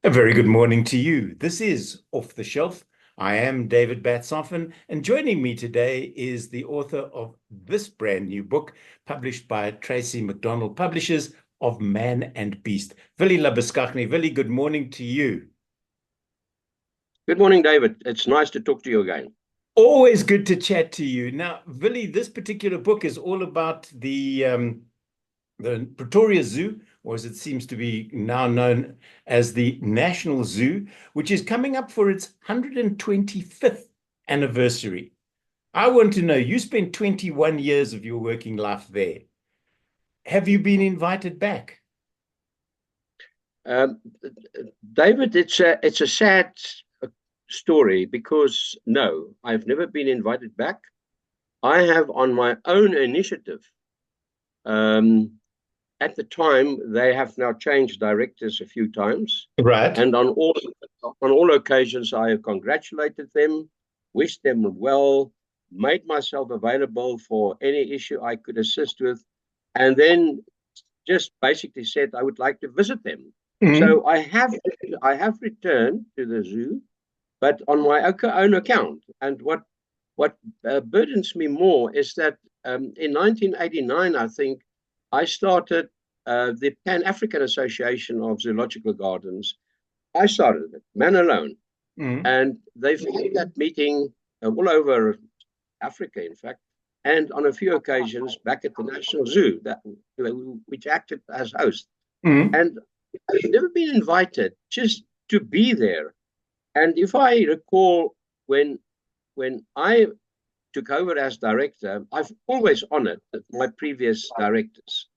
A very good morning to you. This is Off the Shelf. I am David Batsoffen, and joining me today is the author of this brand new book, published by Tracey McDonald Publishers, of Man and Beast. Willie Labuschagne. Willie, good morning to you. Good morning, David. It's nice to talk to you again. Always good to chat to you. Now, Willie, this particular book is all about the Pretoria Zoo, or as it seems to be now known as the National Zoo, which is coming up for its 125th anniversary. I want to know, you spent 21 years of your working life there. Have you been invited back? Um, David, it's a sad story because no, I've never been invited back. I have, on my own initiative, at the time, they have now changed directors a few times, Right. and on all occasions, I have congratulated them, wished them well, made myself available for any issue I could assist with, and then just basically said I would like to visit them. Mhm. So I have returned to the zoo, but on my own account. And what burdens me more is that in 1989, I think I started the Pan African Association of Zoological Gardens. I started it, man alone, Mhm. and they've had that meeting all over Africa, in fact, and on a few occasions back at the National Zoo, which acted as host. Mhm. And I've never been invited just to be there. And if I recall, when I took over as director, I've always honored my previous directors,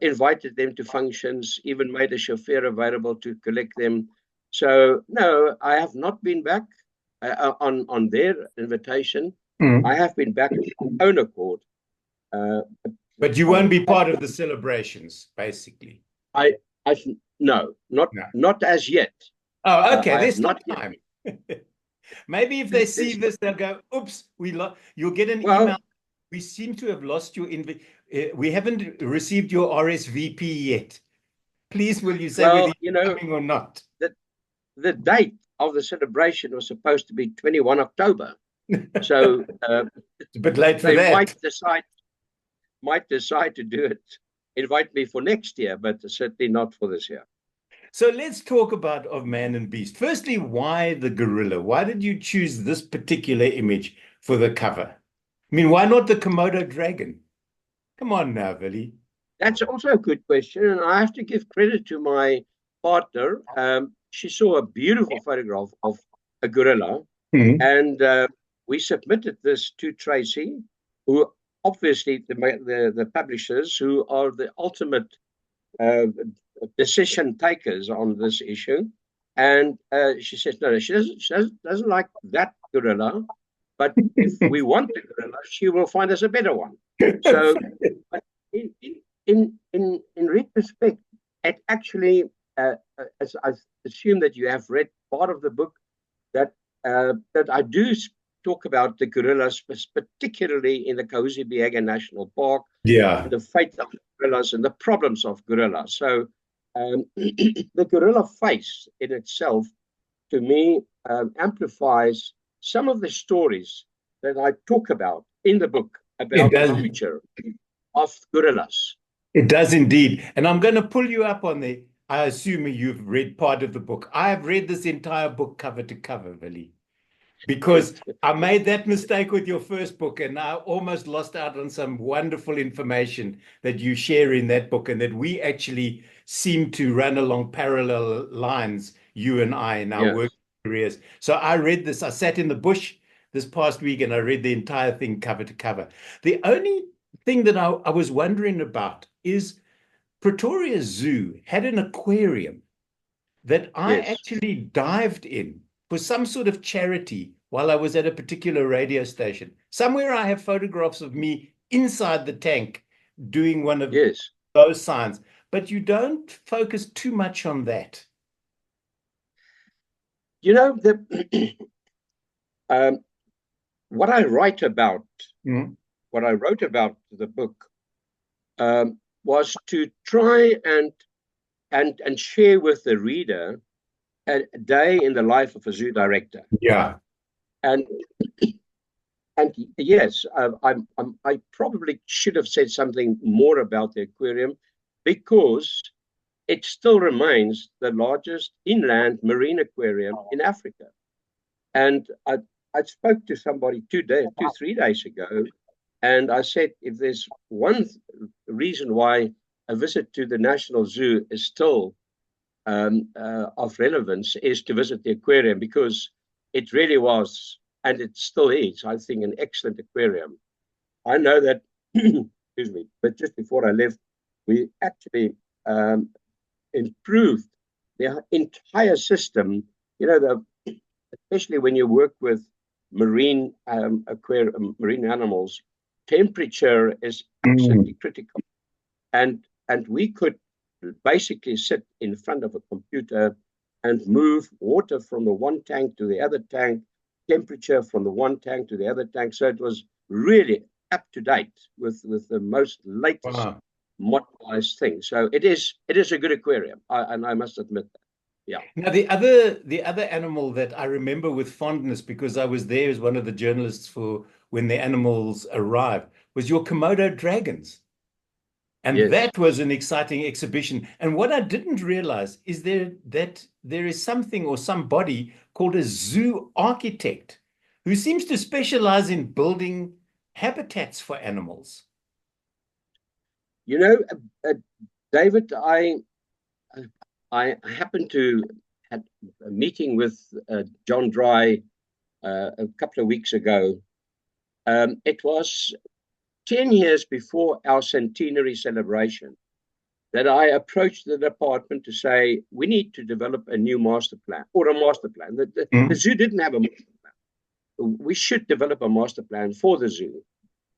invited them to functions, even made a chauffeur available to collect them. So no, I have not been back on their invitation. I Mhm. have been back on my own accord. Uh, But you won't be part of the celebrations, basically. I, I, no, not No. not as yet. Oh, okay. I have There's still not yet. time. Maybe if they see This, this, they'll go, "Oops, you'll get an email. well, We seem to have lost your we haven't received your RSVP yet. Please, will you say whether well, you're coming or not?" the the date of the celebration was supposed to be 21 October. So It's a bit late for they that. might decide to do it, invite me for next year, but certainly not for this year. So let's talk about Of Man and Beast. Firstly, why the gorilla? Why did you choose this particular image for the cover? I mean, why not the Komodo dragon? Come on now, Billy. That's also a good question, and I have to give credit to my partner. She saw a beautiful photograph of a gorilla, Mhm. and we submitted this to Tracy, who obviously the publishers who are the ultimate uh, decision takers on this issue. And she says, no, she doesn't like that gorilla, but if we want the gorilla, she will find us a better one. So, but in retrospect, it actually, as I assume that you have read part of the book, that I do talk about the gorillas, particularly in the Kahuzi-Biega National Park, Yeah, and the fate of gorillas and the problems of gorillas. So the gorilla face in itself, to me, amplifies some of the stories that I talk about in the book it about the does. future of gorillas. It does indeed. And I'm going to pull you up on the, I assume you've read part of the book. I have read this entire book cover to cover, Billy, because I made that mistake with your first book and I almost lost out on some wonderful information that you share in that book and that we actually seem to run along parallel lines, you and I, in our work Yes. careers. So I read this, I sat in the bush this past week and I read the entire thing cover to cover. The only thing that I was wondering about is Pretoria Zoo had an aquarium that I Yes. actually dived in for some sort of charity while I was at a particular radio station. Somewhere I have photographs of me inside the tank doing one of Yes. those signs, but you don't focus too much on that. You know, um, what I write about, Mm. what I wrote about the book, was to try and share with the reader a day in the life of a zoo director. Yeah. And yes, I probably should have said something more about the aquarium, because it still remains the largest inland marine aquarium in Africa. And I spoke to somebody 3 days ago, and I said, if there's one reason why a visit to the National Zoo is still of relevance, is to visit the aquarium, because it really was, and it still is, I think, an excellent aquarium. I know that, excuse me, but just before I left, we actually improved the entire system. You know, especially when you work with marine marine animals, temperature is absolutely critical. And we could basically sit in front of a computer and move water from the one tank to the other tank, temperature from the one tank to the other tank. So it was really up to date with the most latest modernized thing. So it is a good aquarium, and I must admit that. Yeah. Now the other animal that I remember with fondness, because I was there as one of the journalists for when the animals arrived, was your Komodo dragons. And Yes. that was an exciting exhibition. And what I didn't realize is that there is something or somebody called a zoo architect who seems to specialize in building habitats for animals. You know, David, I happened to have a meeting with John Dry a couple of weeks ago. It was 10 years before our centenary celebration that I approached the department to say, we need to develop a new master plan, or a master plan. The zoo didn't have a master plan. We should develop a master plan for the zoo.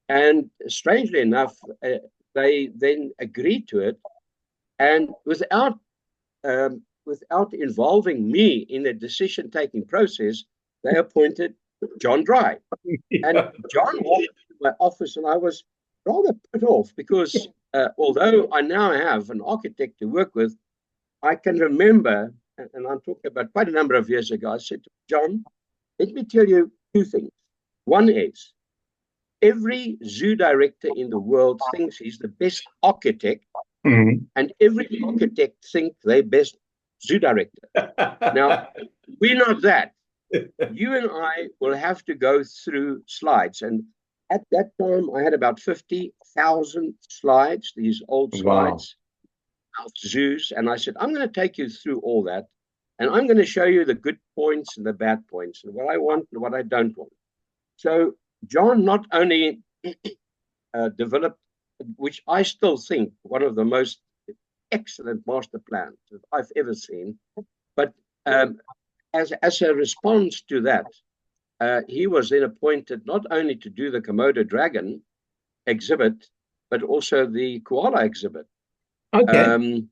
And strangely enough, they then agreed to it. And without involving me in the decision-taking process, they appointed John Dry. Yeah. And John walked into my office, and I was rather put off, because although I now have an architect to work with, I can remember, and I'm talking about quite a number of years ago, I said to John, let me tell you two things. One is, every zoo director in the world thinks he's the best architect, and every architect thinks they're best zoo director. Now, we're not that. You and I will have to go through slides. And at that time, I had about 50,000 slides, these old slides of zoos. And I said, I'm going to take you through all that. And I'm going to show you the good points and the bad points, and what I want and what I don't want. So John not only developed, which I still think one of the most excellent master plans that I've ever seen, but as a response to that, he was then appointed not only to do the Komodo dragon exhibit, but also the koala exhibit. Okay.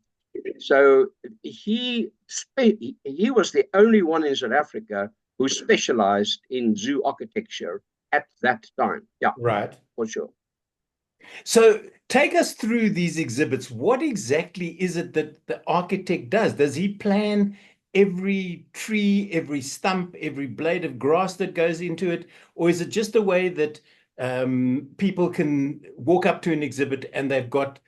So he was the only one in South Africa who specialized in zoo architecture at that time. Yeah, right, for sure. So take us through these exhibits. What exactly is it that the architect does? Does he plan every tree, every stump, every blade of grass that goes into it? Or is it just a way that people can walk up to an exhibit and they've got,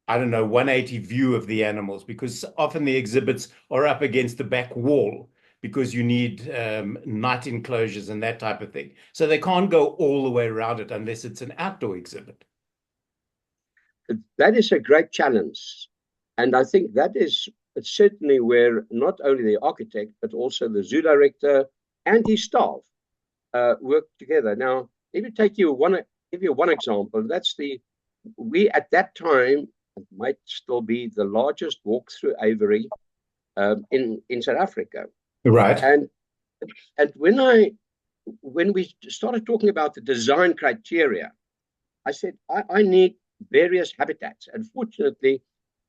I don't know, 180 view of the animals? Because often the exhibits are up against the back wall, because you need night enclosures and that type of thing. So they can't go all the way around it unless it's an outdoor exhibit. That is a great challenge. And I think that is certainly where not only the architect, but also the zoo director and his staff work together. Now, let me give you one example. We at that time, it might still be the largest walk-through aviary in South Africa. Right. And when we started talking about the design criteria, I said, I need various habitats. Unfortunately,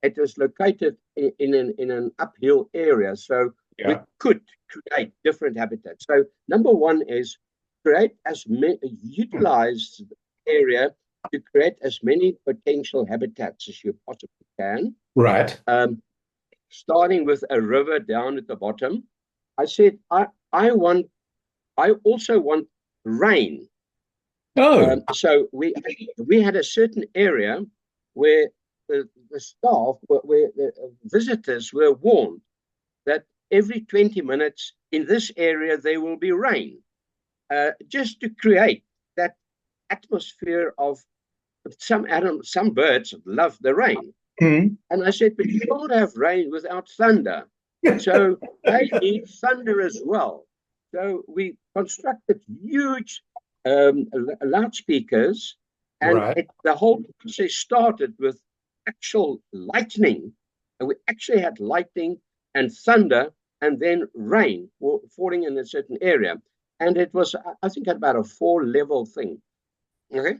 it was located in an uphill area, so we could create different habitats. So number one is utilize the area to create as many potential habitats as you possibly can. Right. Starting with a river down at the bottom. I said, I also want rain. Oh, So we had a certain area where the staff, where the visitors were warned that every 20 minutes in this area there will be rain, just to create that atmosphere of some animals, some birds love the rain. mm. And I said, but you can't have rain without thunder. So they need thunder as well. So we constructed huge loudspeakers, and Right. the whole process started with actual lightning. And we actually had lightning and thunder and then rain falling in a certain area. And it was, I think, about a 4-level thing. Okay.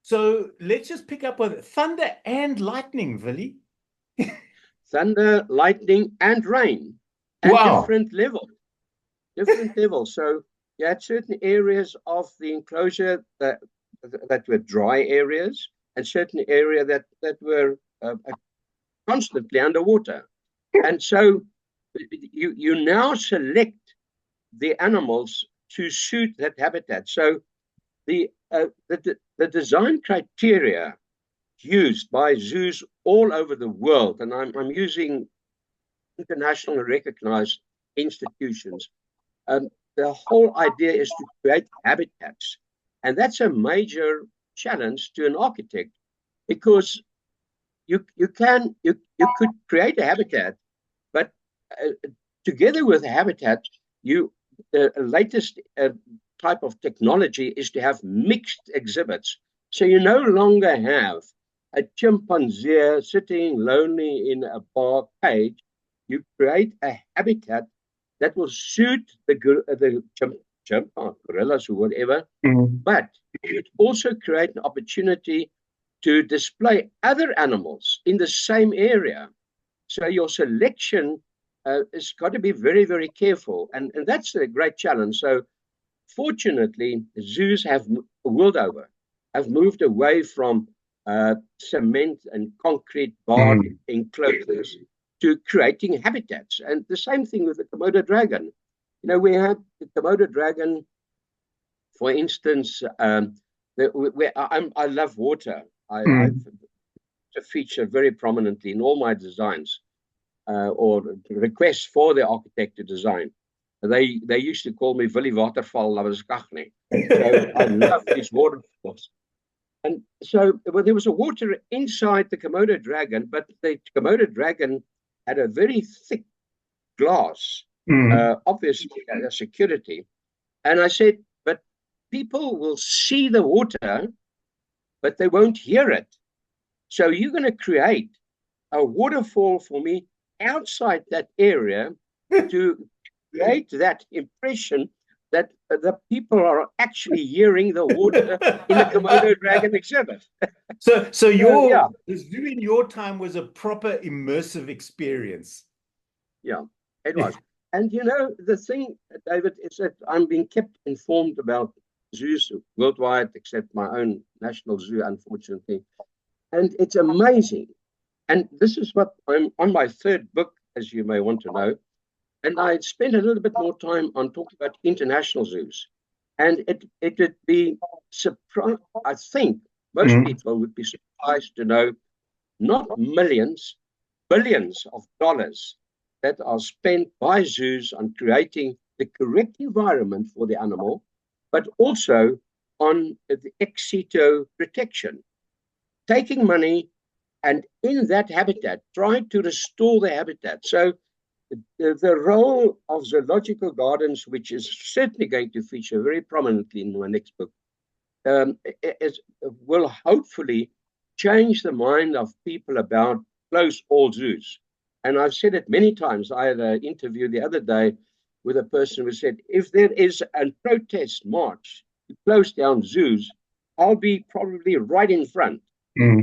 So let's just pick up on thunder and lightning, Willie. Thunder, lightning, and rain at Wow. different levels. Different levels. So you had certain areas of the enclosure that were dry areas, and certain area that were constantly underwater. And so you now select the animals to suit that habitat. So the design criteria used by zoos all over the world, and I'm using internationally recognized institutions. The whole idea is to create habitats, and that's a major challenge to an architect, because you could create a habitat, but together with a habitat, the latest type of technology is to have mixed exhibits. So you no longer have a chimpanzee sitting lonely in a bar cage. You create a habitat that will suit the chimp or gorillas or whatever, but it also create an opportunity to display other animals in the same area. So your selection has got to be very, very careful. And that's a great challenge. So fortunately, zoos have world over, have moved away from cement and concrete barred enclosures to creating habitats. And the same thing with the Komodo dragon. You know, we had the Komodo dragon, for instance, I love water. I feature very prominently in all my designs or requests for the architect to design. They used to call me Willie Labuschagne. So I love these waterfalls. And so there was a water inside the Komodo dragon, but the Komodo dragon had a very thick glass, obviously a security. And I said, but people will see the water, but they won't hear it. So you're going to create a waterfall for me outside that area to create that impression that the people are actually hearing the water in the Komodo dragon exhibit. So the zoo in your time was a proper immersive experience. Yeah, it was. And you know, the thing, David, is that I'm being kept informed about zoos worldwide, except my own national zoo, unfortunately. And it's amazing. And this is what I'm on my third book, as you may want to know. And I spent a little bit more time on talking about international zoos. And it would be surprised, I think most people would be surprised to know, not millions, billions of dollars that are spent by zoos on creating the correct environment for the animal, but also on the ex situ protection, taking money and in that habitat, trying to restore the habitat. So the role of zoological gardens, which is certainly going to feature very prominently in my next book, will hopefully change the mind of people about close all zoos. And I've said it many times. I had an interview the other day with a person who said, if there is a protest march to close down zoos, I'll be probably right in front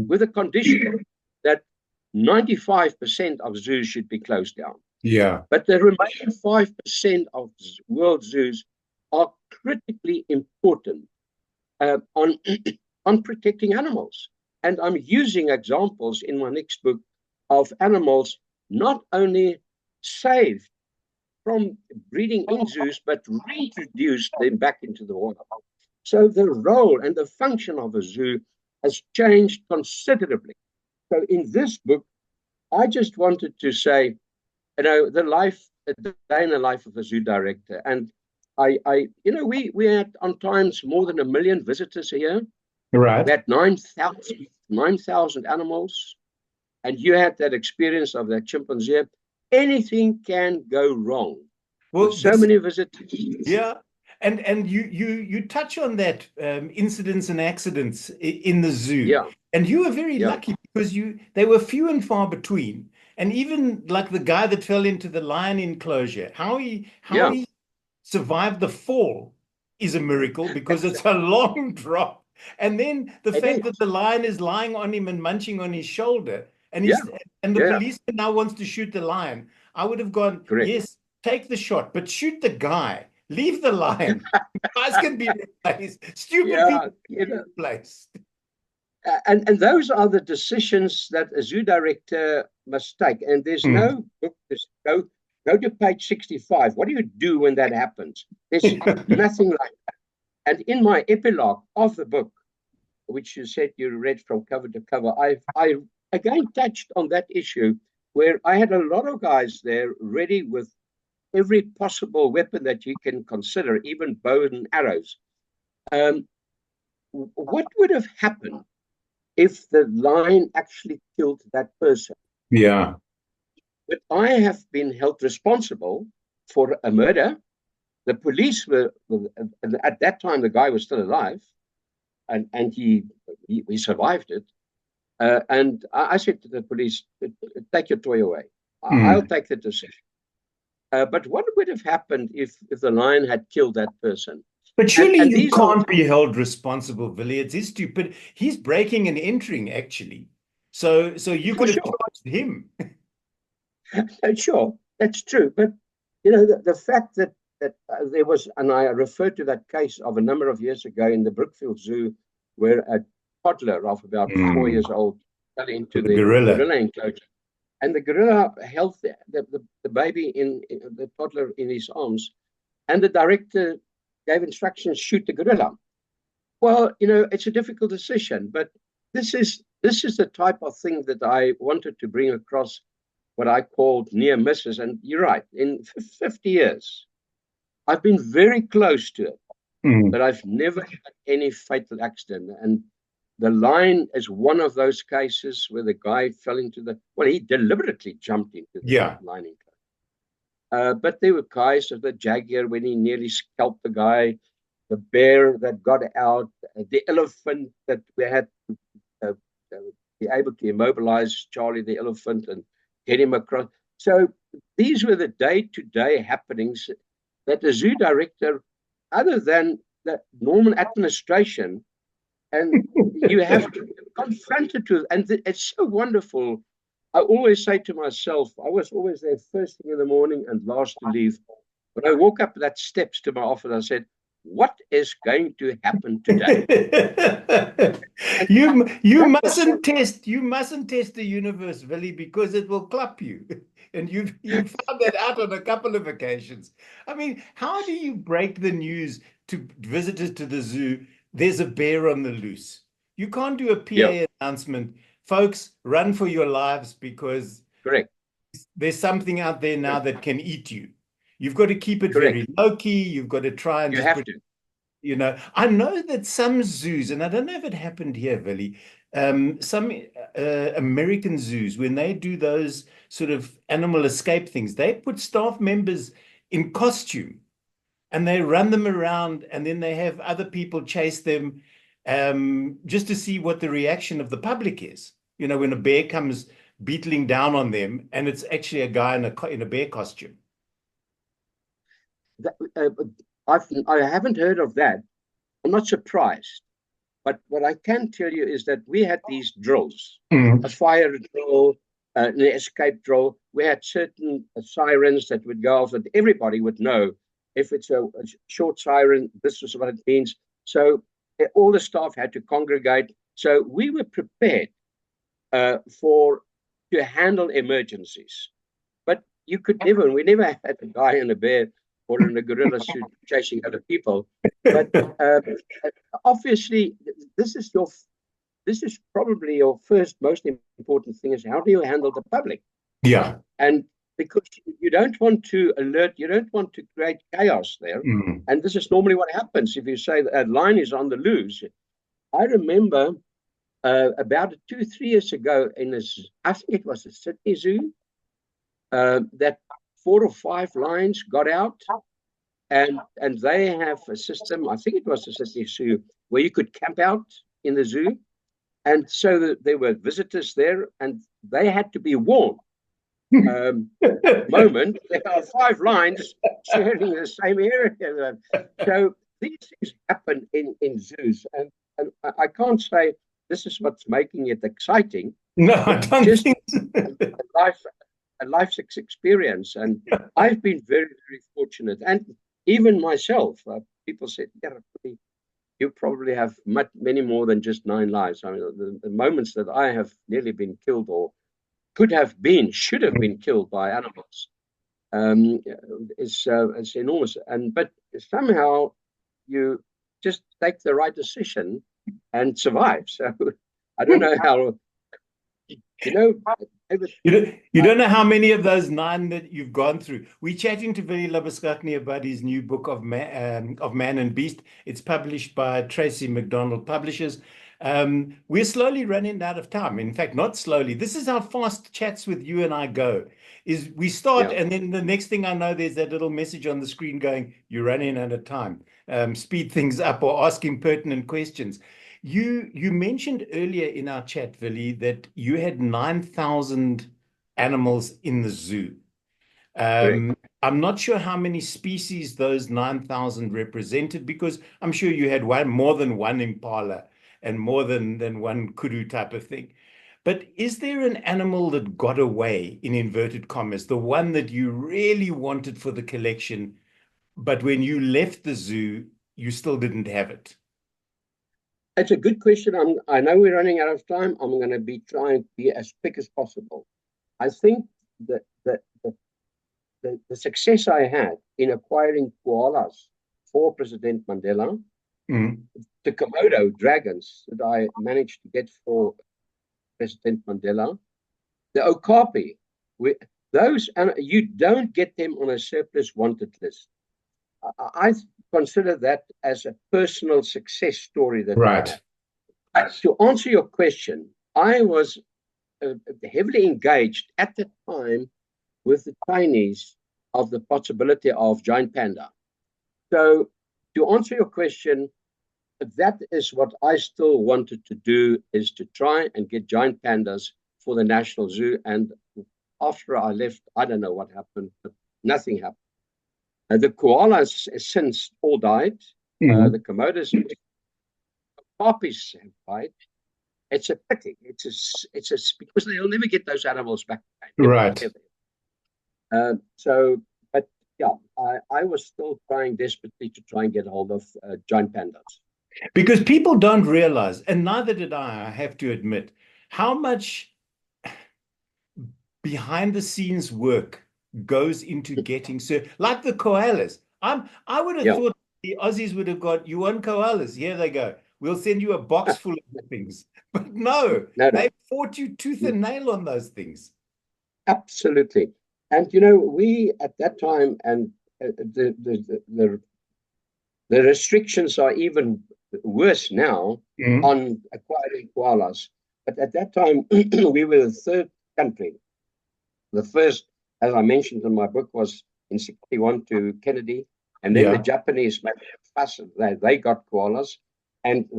with a condition that 95% of zoos should be closed down. Yeah. But the remaining 5% of world zoos are critically important on protecting animals. And I'm using examples in my next book of animals not only saved from breeding in zoos, but reintroduced them back into the wild. So the role and the function of a zoo has changed considerably. So in this book, I just wanted to say, the day in the life of a zoo director. And we had on times more than 1 million visitors a year. Right. We had 9,000 animals. And you had that experience of that chimpanzee. Anything can go wrong. Well, with so many visitors. Yeah. And you touch on that incidents and accidents in the zoo. Yeah. And you were very lucky because they were few and far between. And even like the guy that fell into the lion enclosure, how he survived the fall is a miracle because it's a long drop. And then the fact that the lion is lying on him and munching on his shoulder, and the policeman now wants to shoot the lion. I would have gone, yes, take the shot, but shoot the guy. Leave the lion. Guys can be replaced. Stupid people can be replaced. And those are the decisions that a zoo director must take. And there's no book. Go to page 65. What do you do when that happens? There's nothing like that. And in my epilogue of the book, which you said you read from cover to cover, I again touched on that issue where I had a lot of guys there ready with every possible weapon that you can consider, even bow and arrows. What would have happened if the lion actually killed that person? Yeah. But I have been held responsible for a murder. The police were, at that time, the guy was still alive, and he survived it. And I said to the police, take your toy away. I'll take the decision. But what would have happened if the lion had killed that person? But surely you can't be held responsible, Willie. It's his stupid. He's breaking and entering, actually. So you could have charged him. Sure, that's true. But the fact that there was, and I referred to that case of a number of years ago in the Brookfield Zoo, where a toddler of about 4 years old fell into the gorilla enclosure. And the gorilla held the baby the toddler in his arms, and the director gave instructions, shoot the gorilla. Well, it's a difficult decision, but this is the type of thing that I wanted to bring across, what I called near misses. And you're right, in 50 years, I've been very close to it, but I've never had any fatal accident. And the lion is one of those cases where the guy fell into he deliberately jumped into the lion enclosure. But there were guys of the jaguar when he nearly scalped the guy, the bear that got out, the elephant that we had to be able to immobilize Charlie the elephant and get him across. So these were the day-to-day happenings that the zoo director, other than the normal administration, and you have to confront it with, and it's so wonderful. I always say to myself, I was always there first thing in the morning and last to leave. When I walk up that steps to my office, I said, what is going to happen today? you mustn't test the universe, Willie, because it will clap you. And you've found that out on a couple of occasions. I mean, how do you break the news to visitors to the zoo? There's a bear on the loose. You can't do a PA announcement. Folks, run for your lives because there's something out there now that can eat you. You've got to keep it very low-key. You've got to try and I know that some zoos, and I don't know if it happened here, Willie, some American zoos, when they do those sort of animal escape things, they put staff members in costume and they run them around, and then they have other people chase them just to see what the reaction of the public is. When a bear comes beetling down on them, and it's actually a guy in a bear costume. I haven't heard of that. I'm not surprised. But what I can tell you is that we had these drills, a fire drill, an escape drill. We had certain sirens that would go off, and everybody would know if it's a short siren, this is what it means. So all the staff had to congregate. So we were prepared to handle emergencies. But you could never, we never had a guy in a bear or in a gorilla suit chasing other people. But obviously, this is probably your first most important thing, is how do you handle the public? Yeah. And because you don't want to alert, you don't want to create chaos there. Mm. And this is normally what happens if you say that a lion is on the loose. I remember about 2-3 years ago I think it was a Sydney Zoo, that 4 or 5 lions got out, and they have a system, I think it was a Sydney Zoo, where you could camp out in the zoo. And so there were visitors there, and they had to be warned. Moment, there are 5 lions sharing the same area. So these things happen in zoos, and I can't say this is what's making it exciting. No, I don't just think a life's experience, and I've been very, very fortunate. And even myself, people said, "Yeah, you probably have many more than just 9 lives." I mean, the moments that I have nearly been killed, or should have been killed by animals, it's enormous. But somehow you just take the right decision and survive. So I don't know how, you know. You don't know how many of those 9 that you've gone through. We're chatting to Willie Labuschagne about his new book of Man and Beast. It's published by Tracey McDonald Publishers. We're slowly running out of time. In fact, not slowly. This is how fast chats with you and I go. Is we start, and then the next thing I know, there's that little message on the screen going, "You're running out of time." Speed things up or ask impertinent questions. You mentioned earlier in our chat, Willie, that you had 9,000 animals in the zoo. I'm not sure how many species those 9,000 represented, because I'm sure you had more than one impala and more than one kudu type of thing. But is there an animal that got away, in inverted commas, the one that you really wanted for the collection, but when you left the zoo, you still didn't have it? It's a good question. I know we're running out of time. I'm going to be trying to be as quick as possible. I think that the success I had in acquiring koalas for President Mandela, the Komodo dragons that I managed to get for President Mandela, the okapi, those, and you don't get them on a surplus wanted list. I consider that as a personal success story. Right. To answer your question, I was heavily engaged at the time with the Chinese of the possibility of giant panda. So to answer your question, that is what I still wanted to do, is to try and get giant pandas for the National Zoo. And after I left, I don't know what happened, but nothing happened. The koalas since all died. The Komodos, puppies have died. It's a pity. It's because they'll never get those animals back. Right. But yeah, I was still trying desperately to try and get hold of giant pandas. Because people don't realize, and neither did I have to admit, how much behind the scenes work goes into getting, like the koalas. I would have thought the Aussies would have got, "You want koalas? Here they go. We'll send you a box full of things." But no, they fought you tooth and nail on those things. Absolutely. And we at that time, and the restrictions are even worse now on acquiring koalas. But at that time, we were the 3rd country. The first, as I mentioned in my book, was in 1961 to Kennedy, and then the Japanese made a fuss. They got koalas, and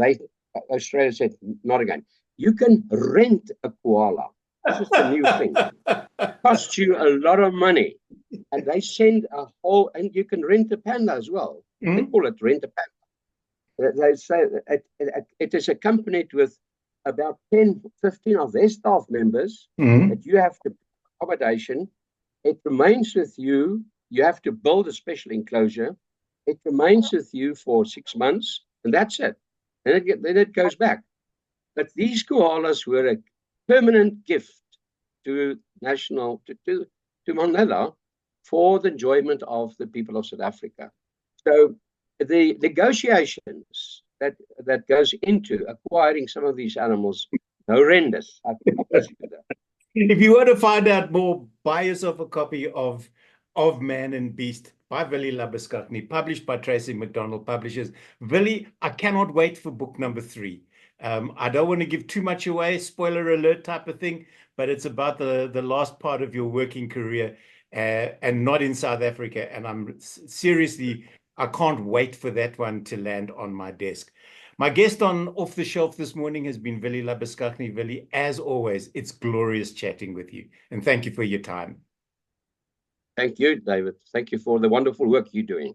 Australia said, "Not again. You can rent a koala." This is the new thing. It costs you a lot of money, and they send and you can rent a panda as well. They call it rent a panda. They say it is accompanied with about 10, 15 of their staff members that you have to accommodation. It remains with you. You have to build a special enclosure. It remains with you for 6 months, and that's it. Then it goes back. But these koalas were a permanent gift to to Manila for the enjoyment of the people of South Africa. So the negotiations that goes into acquiring some of these animals horrendous. I promise you that. If you want to find out more, buy yourself a copy of Man and Beast by Willie Labuschagne, published by Tracey McDonald Publishers. Willie, I cannot wait for book number 3. I don't want to give too much away, spoiler alert type of thing, but it's about the last part of your working career and not in South Africa. And I'm seriously, I can't wait for that one to land on my desk. My guest on Off the Shelf this morning has been Willie Labuschagne. Willie, as always, it's glorious chatting with you. And thank you for your time. Thank you, David. Thank you for the wonderful work you're doing.